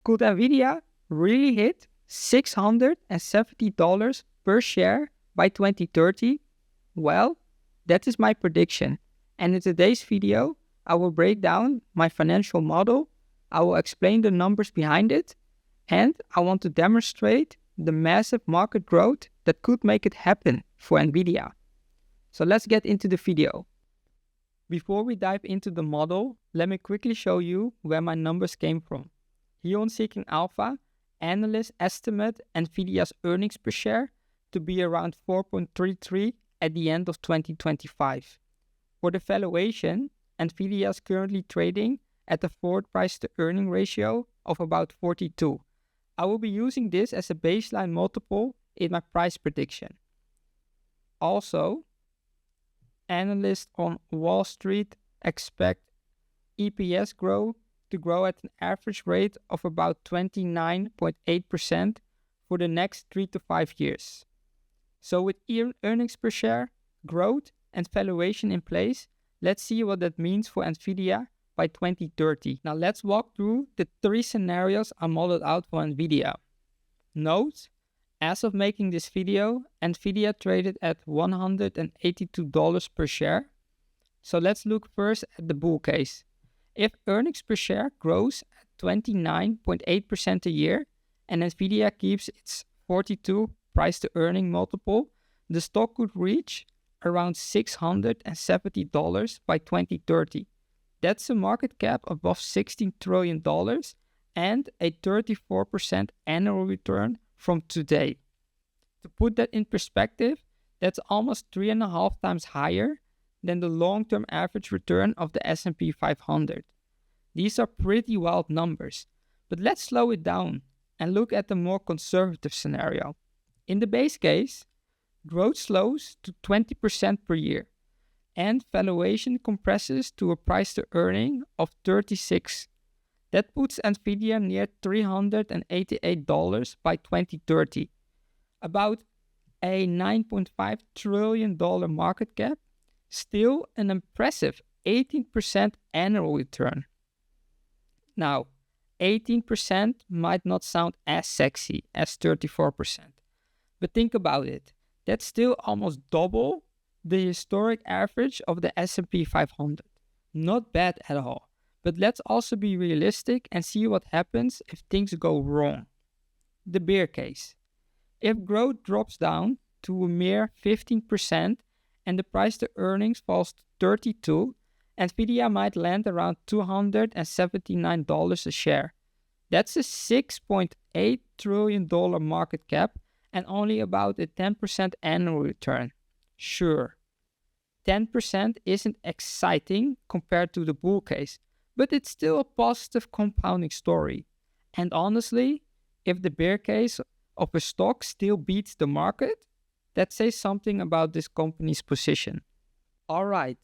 Could Nvidia really hit $670 per share by 2030? Well, that is my prediction. And in today's video, I will break down my financial model, I will explain the numbers behind it, and I want to demonstrate the massive market growth that could make it happen for Nvidia. So let's get into the video. Before we dive into the model, let me quickly show you where my numbers came from. Here on Seeking Alpha, analysts estimate Nvidia's earnings per share to be around 4.33 at the end of 2025. For the valuation, Nvidia is currently trading at a forward price to earning ratio of about 42. I will be using this as a baseline multiple in my price prediction. Also, analysts on Wall Street expect EPS to grow at an average rate of about 29.8% for the next 3 to 5 years. So with earnings per share, growth and valuation in place, let's see what that means for Nvidia by 2030. Now let's walk through the 3 scenarios I modeled out for Nvidia. Note, as of making this video, Nvidia traded at $182 per share. So let's look first at the bull case. If earnings per share grows at 29.8% a year and Nvidia keeps its 42 price to earning multiple, the stock could reach around $670 by 2030. That's a market cap above $16 trillion and a 34% annual return from today. To put that in perspective, that's almost 3.5 times higher than the long-term average return of the S&P 500. These are pretty wild numbers, but let's slow it down and look at the more conservative scenario. In the base case, growth slows to 20% per year, and valuation compresses to a price to earning of 36. That puts Nvidia near $388 by 2030, about a $9.5 trillion market cap, still an impressive 18% annual return. Now, 18% might not sound as sexy as 34%, but think about it. That's still almost double the historic average of the S&P 500. Not bad at all. But let's also be realistic and see what happens if things go wrong. The bear case. If growth drops down to a mere 15% and the price to earnings falls to 32, Nvidia might land around $279 a share. That's a $6.8 trillion market cap and only about a 10% annual return. Sure, 10% isn't exciting compared to the bull case, but it's still a positive compounding story. And honestly, if the bear case of a stock still beats the market, that says something about this company's position. Alright,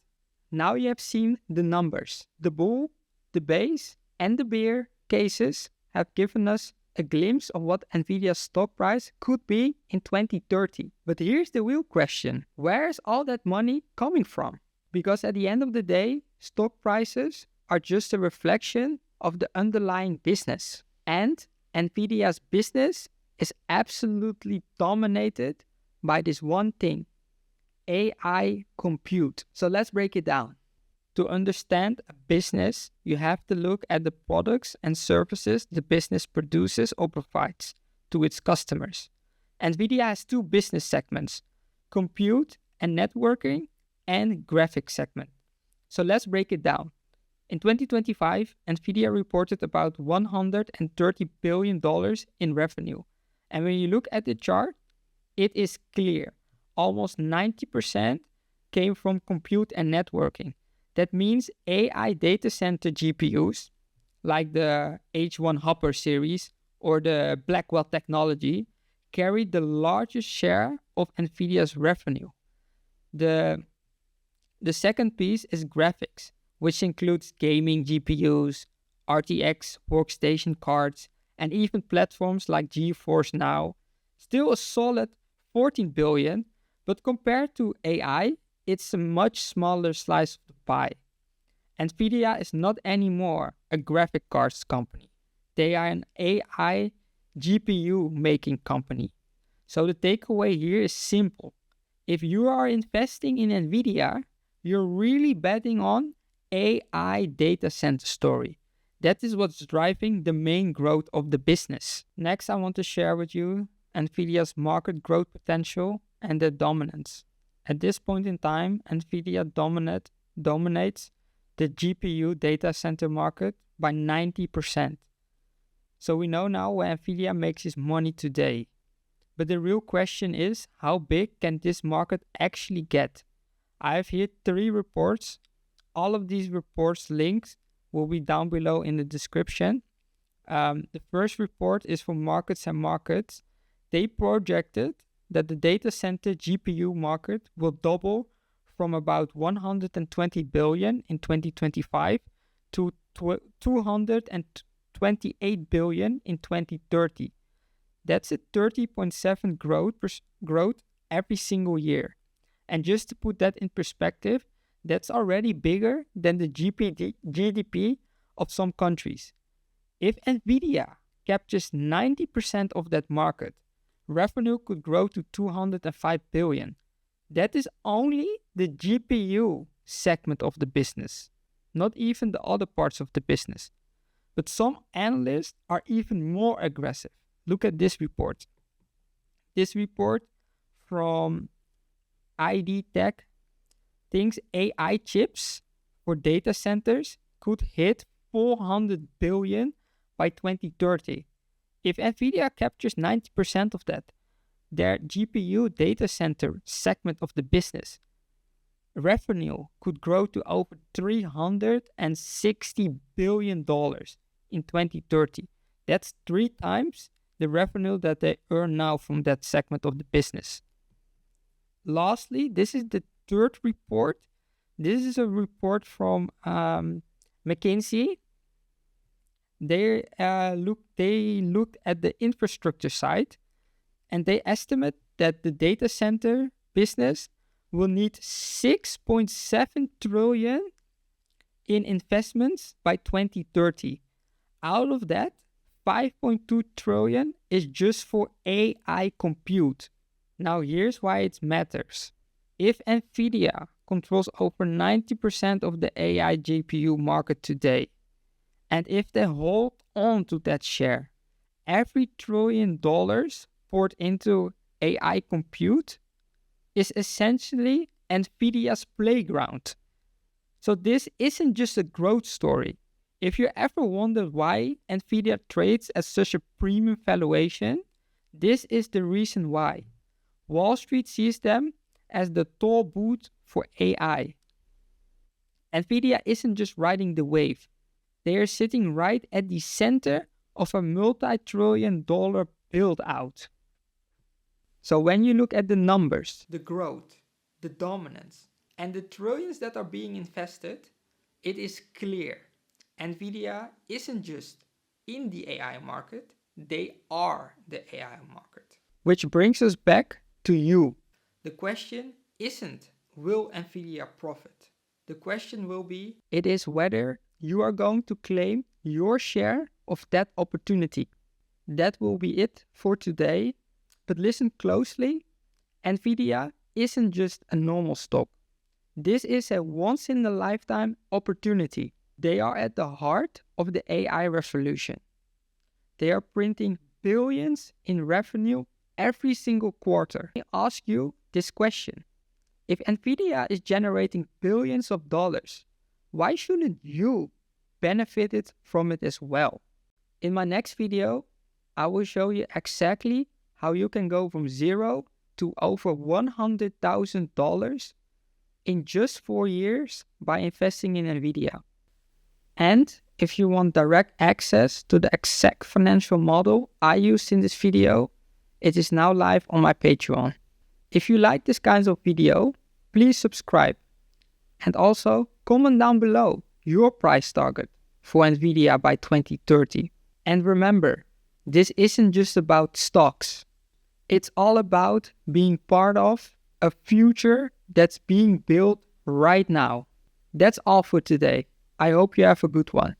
now you have seen the numbers. The bull, the base, and the bear cases have given us a glimpse of what Nvidia's stock price could be in 2030. But here's the real question. Where is all that money coming from? Because at the end of the day, stock prices are just a reflection of the underlying business. And Nvidia's business is absolutely dominated by this one thing, AI compute. So let's break it down. To understand a business, you have to look at the products and services the business produces or provides to its customers. Nvidia has 2 business segments, compute and networking, and graphics segment. So let's break it down. In 2025, Nvidia reported about $130 billion in revenue. And when you look at the chart, it is clear. Almost 90% came from compute and networking. That means AI data center GPUs, like the H1 Hopper series or the Blackwell technology, carry the largest share of Nvidia's revenue. The second piece is graphics, which includes gaming GPUs, RTX workstation cards, and even platforms like GeForce Now. Still a solid 14 billion, but compared to AI, it's a much smaller slice of the pie. Nvidia is not anymore a graphic cards company. They are an AI GPU making company. So the takeaway here is simple. If you are investing in Nvidia, you're really betting on AI data center story. That is what's driving the main growth of the business. Next, I want to share with you Nvidia's market growth potential and their dominance. At this point in time, Nvidia dominates the GPU data center market by 90%. So we know now where Nvidia makes its money today. But the real question is, how big can this market actually get? I have here 3 reports. All of these reports' links will be down below in the description. The first report is from Markets and Markets. They projected that the data center GPU market will double from about 120 billion in 2025 to 228 billion in 2030. That's a 30.7% growth every single year. And just to put that in perspective, that's already bigger than the GDP of some countries. If Nvidia captures 90% of that market, revenue could grow to 205 billion. That is only the GPU segment of the business, not even the other parts of the business. But some analysts are even more aggressive. Look at this report. This report from ID Tech thinks AI chips for data centers could hit 400 billion by 2030. If Nvidia captures 90% of that, their GPU data center segment of the business, revenue could grow to over $360 billion in 2030. That's 3 times the revenue that they earn now from that segment of the business. Lastly, this is the third report. This is a report from McKinsey. They looked at the infrastructure side, and they estimate that the data center business will need 6.7 trillion in investments by 2030. Out of that, 5.2 trillion is just for AI compute. Now here's why it matters. If Nvidia controls over 90% of the AI GPU market today, and if they hold on to that share, every $1 trillion poured into AI compute is essentially Nvidia's playground. So this isn't just a growth story. If you ever wondered why Nvidia trades at such a premium valuation, this is the reason why. Wall Street sees them as the tall boot for AI. Nvidia isn't just riding the wave. They are sitting right at the center of a multi-trillion-dollar build-out. So when you look at the numbers, the growth, the dominance, and the trillions that are being invested, it is clear. Nvidia isn't just in the AI market, they are the AI market. Which brings us back to you. The question isn't, will Nvidia profit? The question will be, it is whether you are going to claim your share of that opportunity. That will be it for today. But listen closely, Nvidia isn't just a normal stock. This is a once-in-a-lifetime opportunity. They are at the heart of the AI revolution. They are printing billions in revenue every single quarter. I ask you this question. If Nvidia is generating billions of dollars, why shouldn't you benefit from it as well? In my next video, I will show you exactly how you can go from zero to over $100,000 in just 4 years by investing in Nvidia. And if you want direct access to the exact financial model I used in this video, it is now live on my Patreon. If you like this kind of video, please subscribe. And also comment down below your price target for Nvidia by 2030. And remember, this isn't just about stocks. It's all about being part of a future that's being built right now. That's all for today. I hope you have a good one.